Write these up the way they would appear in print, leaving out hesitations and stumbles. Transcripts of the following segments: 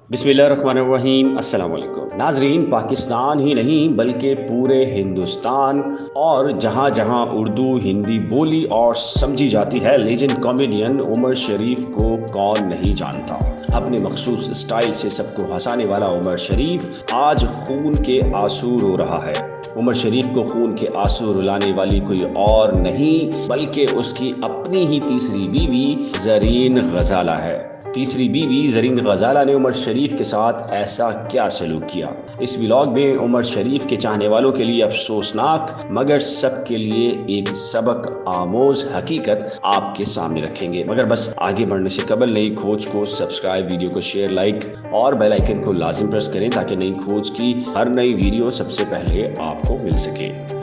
बिस्मिल्लाहिर्रहमानिर्रहीम। अस्सलाम वालेकुम नाजरीन, पाकिस्तान ही नहीं बल्कि पूरे हिंदुस्तान और जहाँ जहाँ उर्दू हिंदी बोली और समझी जाती है, लेजेंड कॉमेडियन उमर शरीफ को कौन नहीं जानता। अपने मखसूस स्टाइल से सबको हंसाने वाला उमर शरीफ आज खून के आंसू रो रहा है। उमर शरीफ को खून के आंसू रुलाने वाली कोई और नहीं बल्कि उसकी अपनी ही तीसरी बीवी ज़रीन ग़ज़ाला है। तीसरी बीवी ज़रीन ग़ज़ाला ने उमर शरीफ के साथ ऐसा क्या सलूक किया। इस व्लॉग में उमर शरीफ के चाहने वालों के लिए अफसोसनाक मगर सबके लिए एक सबक आमोज हकीकत आपके सामने रखेंगे। मगर बस आगे बढ़ने से कबल नई खोज को सब्सक्राइब, वीडियो को शेयर, लाइक और बेल आइकन को लाजिम प्रेस करें ताकि नई खोज की हर नई वीडियो सबसे पहले आपको मिल सके।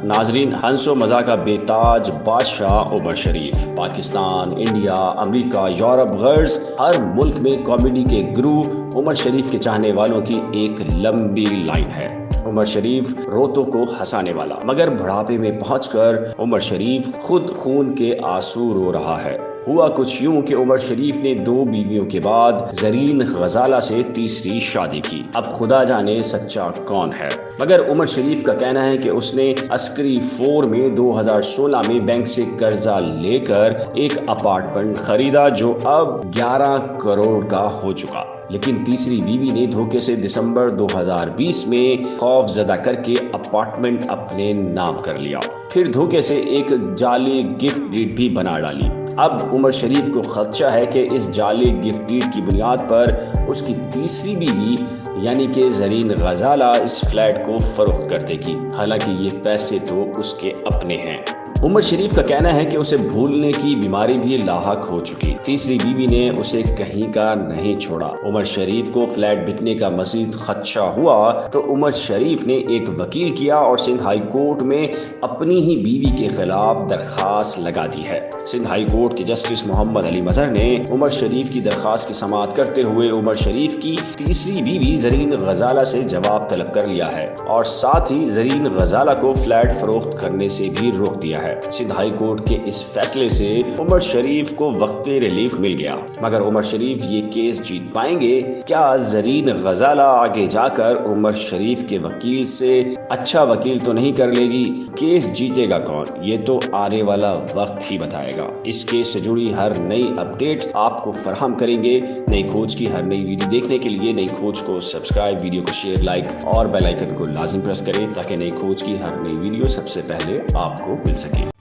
नाजरीन, हंसो मज़ा का बेताज बादशाह उमर शरीफ पाकिस्तान, इंडिया, अमेरिका, यूरोप गर्ज हर मुल्क में कॉमेडी के गुरु उमर शरीफ के चाहने वालों की एक लंबी लाइन है। उमर शरीफ रोतों को हंसाने वाला, मगर बुढ़ापे में पहुंचकर उमर शरीफ खुद खून के आंसू रो रहा है। हुआ कुछ यूं कि उमर शरीफ ने 2 बीवियों के बाद ज़रीन ग़ज़ाला से तीसरी शादी की। अब खुदा जाने सच्चा कौन है, मगर उमर शरीफ का कहना है कि उसने अस्करी 4 में 2016 में बैंक से कर्जा लेकर एक अपार्टमेंट खरीदा जो अब 11 करोड़ का हो चुका। लेकिन तीसरी बीवी ने धोखे से दिसंबर 2020 में खौफजदा करके अपार्टमेंट अपने नाम कर लिया। फिर धोखे से एक जाली गिफ्ट डीड भी बना डाली। अब उमर शरीफ को खदशा है कि इस जाली गिफ्ट डीड की बुनियाद पर उसकी तीसरी बीवी यानी कि ज़रीन ग़ज़ाला इस फ्लैट को फरोख्त कर देगी। हालांकि ये पैसे तो उसके अपने हैं। उमर शरीफ का कहना है कि उसे भूलने की बीमारी भी लाहक हो चुकी। तीसरी बीवी ने उसे कहीं का नहीं छोड़ा। उमर शरीफ को फ्लैट बिकने का मजीद खदशा हुआ तो उमर शरीफ ने एक वकील किया और सिंध हाई कोर्ट में अपनी ही बीवी के खिलाफ दरखास्त लगा दी है। सिंध हाई कोर्ट के जस्टिस मोहम्मद अली मजहर ने उमर शरीफ की दरखास्त की समाअत करते हुए उमर शरीफ की तीसरी बीवी ज़रीन ग़ज़ाला से जवाब तलब कर लिया है और साथ ही ज़रीन ग़ज़ाला को फ्लैट फरोख्त करने से भी रोक दिया है। सिंध हाई कोर्ट के इस फैसले से उमर शरीफ को वक्ती रिलीफ मिल गया। मगर उमर शरीफ ये केस जीत पाएंगे क्या? ज़रीन ग़ज़ाला आगे जाकर उमर शरीफ के वकील से अच्छा वकील तो नहीं कर लेगी? केस जीतेगा कौन, ये तो आने वाला वक्त ही बताएगा। इस केस से जुड़ी हर नई अपडेट आपको फराहम करेंगे। नई खोज की हर नई वीडियो देखने के लिए नई खोज को सब्सक्राइब, वीडियो को शेयर, लाइक और बेल आइकन को लाजिम प्रेस करें ताकि नई खोज की हर नई वीडियो सबसे पहले आपको मिल सके।